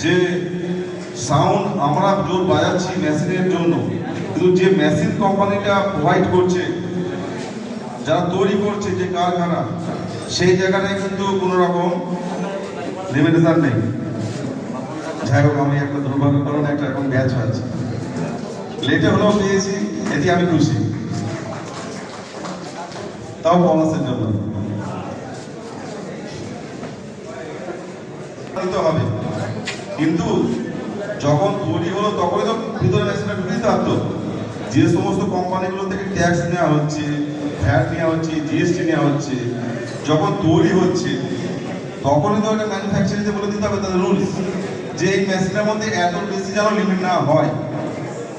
যে সাউন্ড আমরা জোর বাজাচ্ছি মেশিনের জন্য, কিন্তু যে মেশিন কোম্পানিটা প্রোভাইড করছে, যারা তৈরি করছে যে কারখানা, সেই জায়গাটায় কিন্তু কোনো রকম লিমিটেশন নেই। যাই হোক, আমি একটা দুর্ভাগ্যের কারণে একটা এখন ব্যাচ পাচ্ছি, লেটে হলেও পেয়েছি, এটি আমি খুশি, তাও বোনাসের জন্য হবে। কিন্তু যখন তৈরি হলো তখনই তো ভিতরে মেশিনটা ঢুকে দিতে পারতো। যে সমস্ত কোম্পানিগুলো থেকে ট্যাক্স নেওয়া হচ্ছে, ভ্যাট নেওয়া হচ্ছে, জিএসটি নেওয়া হচ্ছে, যখন তৈরি হচ্ছে তখনই তো একটা ম্যানুফ্যাকচারিংতে বলে দিতে হবে তাদের রুলস, যে এই মেশিনের মধ্যে এত বেশি যেন লিমিট না হয়,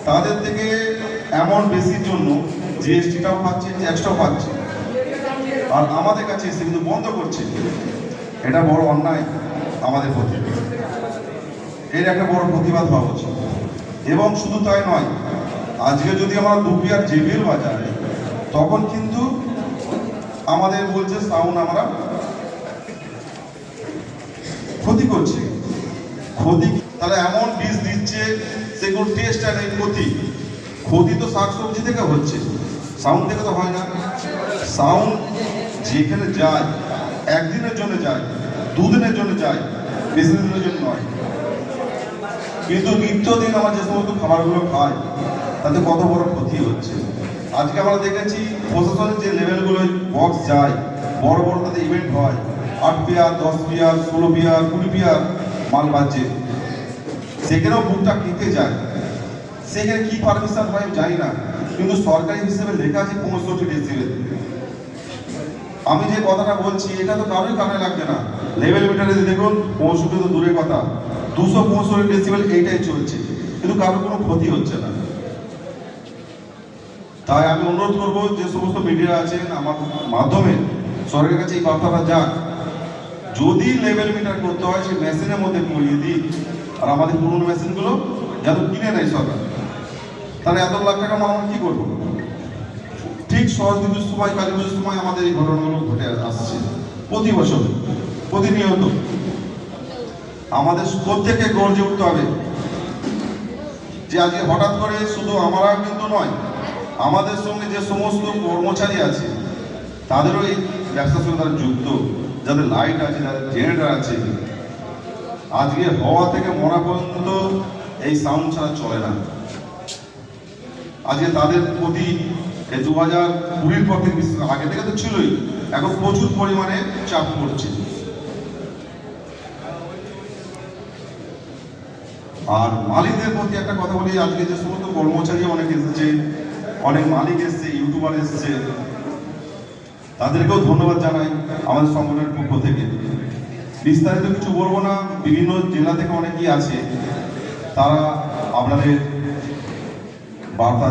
তাদের থেকে অ্যামাউন্ট বেশির জন্য জিএসটিটাও পাচ্ছে, ট্যাক্সটাও পাচ্ছে, আর আমাদের কাছে এসে কিন্তু বন্ধ করছে। এটা বড় অন্যায় আমাদের প্রতি, এর একটা বড় প্রতিবাদ হওয়া উচিত। এবং শুধু তাই নয়, আজকে যদি আমরা দুপিয়ার জেবিএল বাজারে, তখন কিন্তু আমাদের বলছে সাউন্ড আমরা ক্ষতি করছে। ক্ষতি তাহলে এমন বীজ দিচ্ছে, সেগুলো টেস্ট আর এই ক্ষতি তো শাকসবজি থেকে হচ্ছে, সাউন্ড থেকে তো হয় না। সাউন্ড যেখানে যায় একদিনের জন্য যায়, দুদিনের জন্য যায়, বেশি দিনের জন্য নয়। কিন্তু নিত্যদিন আমার যে সমস্ত খাবারগুলো খায় তাতে কত বড় ক্ষতি হচ্ছে। আজকে আমরা দেখেছি প্রশাসনের যে লেভেলগুলো বক্স যায়, বড় বড় তাদের ইভেন্ট হয়, 8 বিয়ার, 10 বিয়ার, 16 বিয়ার, 20 বিয়ার মাল বাজছে, সেখানেও বুকটা কেটে যায়। সেখানে কি পারমিশন হয় আমি জানি না, কিন্তু সরকারি হিসেবে লেখা আছে 65 ডেসিবেল। আমি যে কথাটা বলছি এটা তো কারোই কানে লাগবে না। লেভেল মিটারে দেখুন 65 তো দূরের কথা, 265 ডেসিবেল এইটাই চলছে, কিন্তু কারোর কোনো ক্ষতি হচ্ছে না। তাই আমি অনুরোধ করবো যে সমস্ত মিডিয়া আছেন, আমার মাধ্যমে সরকারের কাছে এই বার্তাটা যাক, যদি লেভেল মিটার করতে হয় সেই মেশিনের মধ্যে পড়িয়ে দিই, আর আমাদের পুরনো মেশিনগুলো যেন কিনে নেয় সরকার। তাহলে এত লাখ টাকা আমরা কি করবো? ঠিক সরস্বতী পুজোর সময়, কালী পুজোর সময় আমাদের এই ঘটনাগুলো ঘটে আসছে প্রতি বছর, প্রতিনিয়ত। আমাদের প্রত্যেককে গর্জে উঠতে হবে যে আজকে হঠাৎ করে শুধু আমরা কিন্তু নয়, আমাদের সঙ্গে যে সমস্ত কর্মচারী আছে তাদেরও এই ব্যবসার সঙ্গে তারা যুক্ত, যাদের লাইট আছে, যাদের জেনারেটর আছে, আজকে হওয়া থেকে মরা পর্যন্ত এই সাউন্ড ছাড়া চলে না। আজকে তাদের প্রতি এই 2020 পর থেকে, আগে থেকে তো ছিলই, এখন প্রচুর পরিমাণে চাপ পড়ছে। আর মালিকদের প্রতি একটা কথা বলি, আজকে যে সমস্ত কর্মচারী অনেক এসেছে, অনেক মালিক এসছে, ইউটিউবার এসছে, তাদেরকেও ধন্যবাদ জানাই আমাদের সংগঠনের পক্ষ থেকে। বিস্তারিত কিছু বলবো না, বিভিন্ন জেলা থেকে অনেকেই আছে, তারা আপনাদের বার্তা